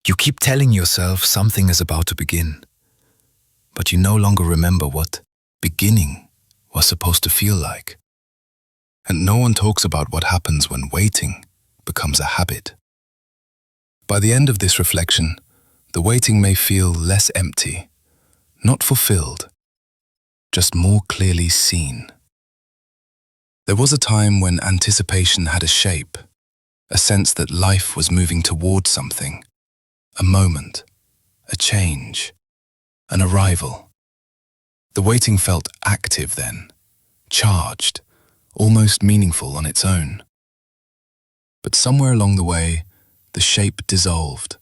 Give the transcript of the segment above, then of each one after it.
You keep telling yourself something is about to begin, but you no longer remember what beginning was supposed to feel like. And no one talks about what happens when waiting becomes a habit. By the end of this reflection, the waiting may feel less empty, not fulfilled, just more clearly seen. There was a time when anticipation had a shape, a sense that life was moving toward something, a moment, a change, an arrival. The waiting felt active then, charged, almost meaningful on its own. But somewhere along the way, the shape dissolved.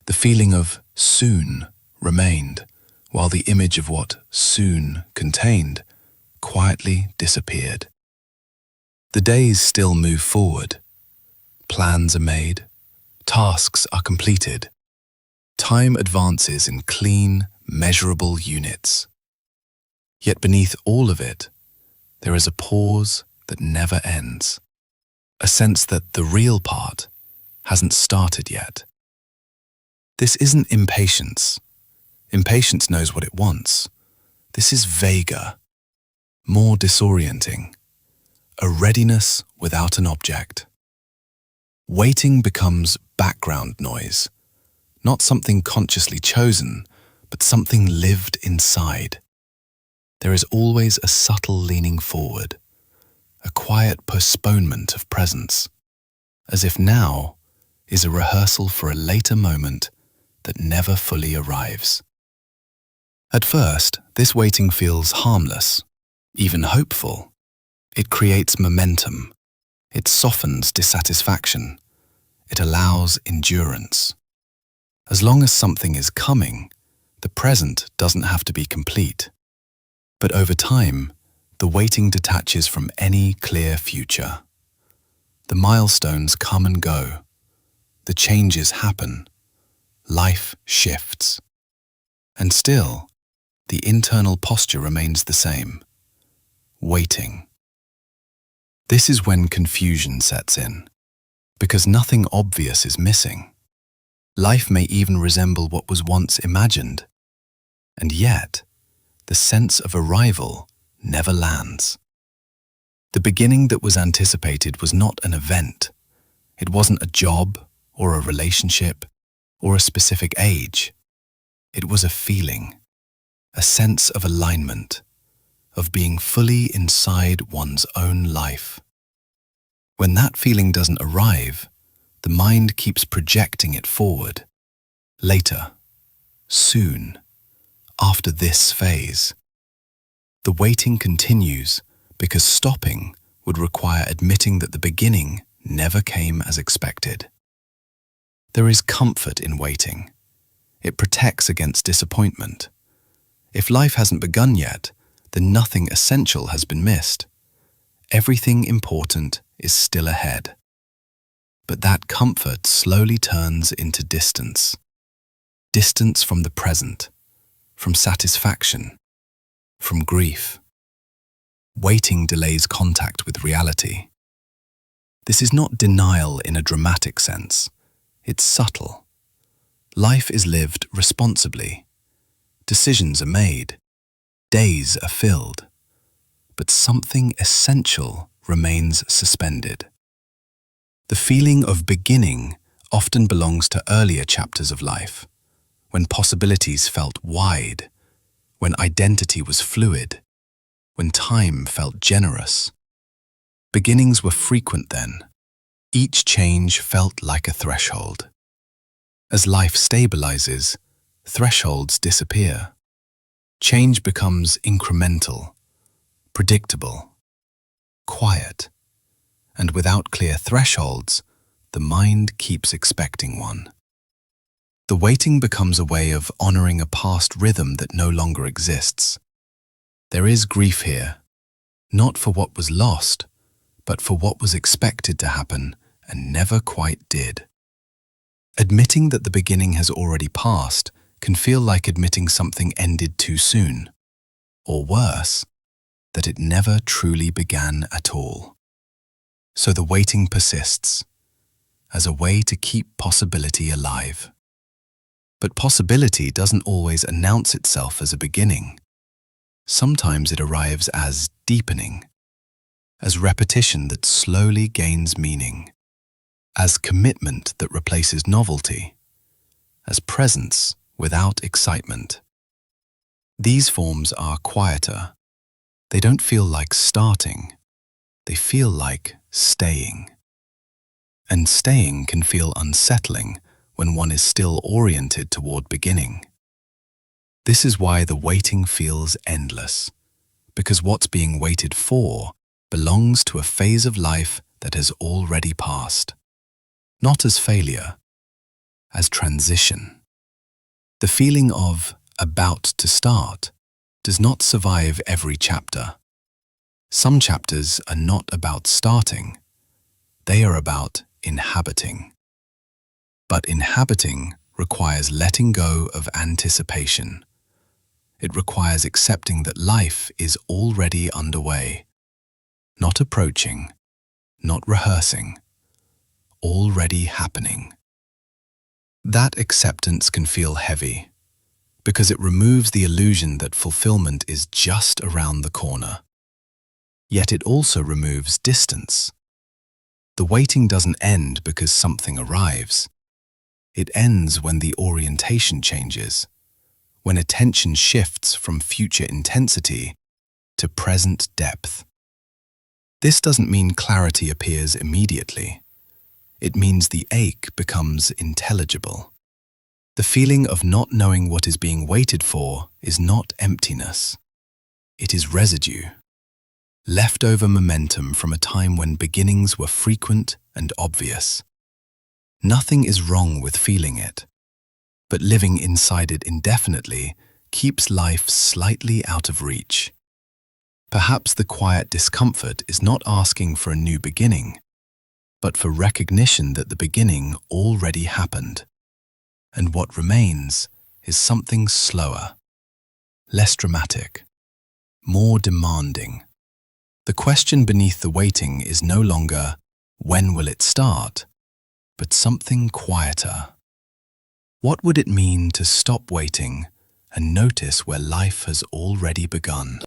The feeling of soon remained, while the image of what soon contained quietly disappeared. The days still move forward. Plans are made, tasks are completed. Time advances in clean, measurable units. Yet beneath all of it, there is a pause that never ends. A sense that the real part hasn't started yet. This isn't impatience. Impatience knows what it wants. This is vaguer, more disorienting, a readiness without an object. Waiting becomes background noise, not something consciously chosen, but something lived inside. There is always a subtle leaning forward, a quiet postponement of presence, as if now is a rehearsal for a later moment that never fully arrives. At first, this waiting feels harmless, even hopeful. It creates momentum. It softens dissatisfaction. It allows endurance. As long as something is coming, the present doesn't have to be complete. But over time, the waiting detaches from any clear future. The milestones come and go. The changes happen. Life shifts. And still, the internal posture remains the same. Waiting. This is when confusion sets in, because nothing obvious is missing. Life may even resemble what was once imagined, and yet, the sense of arrival never lands. The beginning that was anticipated was not an event. It wasn't a job or a relationship or a specific age. It was a feeling, a sense of alignment, of being fully inside one's own life. When that feeling doesn't arrive, the mind keeps projecting it forward. Later, soon, after this phase. The waiting continues because stopping would require admitting that the beginning never came as expected. There is comfort in waiting. It protects against disappointment. If life hasn't begun yet, then nothing essential has been missed. Everything important is still ahead. But that comfort slowly turns into distance. Distance from the present, from satisfaction, from grief. Waiting delays contact with reality. This is not denial in a dramatic sense. It's subtle. Life is lived responsibly. Decisions are made. Days are filled. But something essential remains suspended. The feeling of beginning often belongs to earlier chapters of life, when possibilities felt wide, when identity was fluid, when time felt generous. Beginnings were frequent then. Each change felt like a threshold. As life stabilizes, thresholds disappear. Change becomes incremental, predictable, quiet, and without clear thresholds, the mind keeps expecting one. The waiting becomes a way of honoring a past rhythm that no longer exists. There is grief here, not for what was lost, but for what was expected to happen and never quite did. Admitting that the beginning has already passed can feel like admitting something ended too soon, or worse, that it never truly began at all. So the waiting persists, as a way to keep possibility alive. But possibility doesn't always announce itself as a beginning. Sometimes it arrives as deepening, as repetition that slowly gains meaning, as commitment that replaces novelty, as presence without excitement. These forms are quieter. They don't feel like starting. They feel like staying. And staying can feel unsettling when one is still oriented toward beginning. This is why the waiting feels endless, because what's being waited for belongs to a phase of life that has already passed. Not as failure, as transition. The feeling of about to start does not survive every chapter. Some chapters are not about starting. They are about inhabiting. But inhabiting requires letting go of anticipation. It requires accepting that life is already underway, not approaching, not rehearsing, already happening. That acceptance can feel heavy, because it removes the illusion that fulfillment is just around the corner. Yet it also removes distance. The waiting doesn't end because something arrives. It ends when the orientation changes, when attention shifts from future intensity to present depth. This doesn't mean clarity appears immediately. It means the ache becomes intelligible. The feeling of not knowing what is being waited for is not emptiness. It is residue, leftover momentum from a time when beginnings were frequent and obvious. Nothing is wrong with feeling it, but living inside it indefinitely keeps life slightly out of reach. Perhaps the quiet discomfort is not asking for a new beginning, but for recognition that the beginning already happened. And what remains is something slower, less dramatic, more demanding. The question beneath the waiting is no longer, when will it start, but something quieter. What would it mean to stop waiting and notice where life has already begun?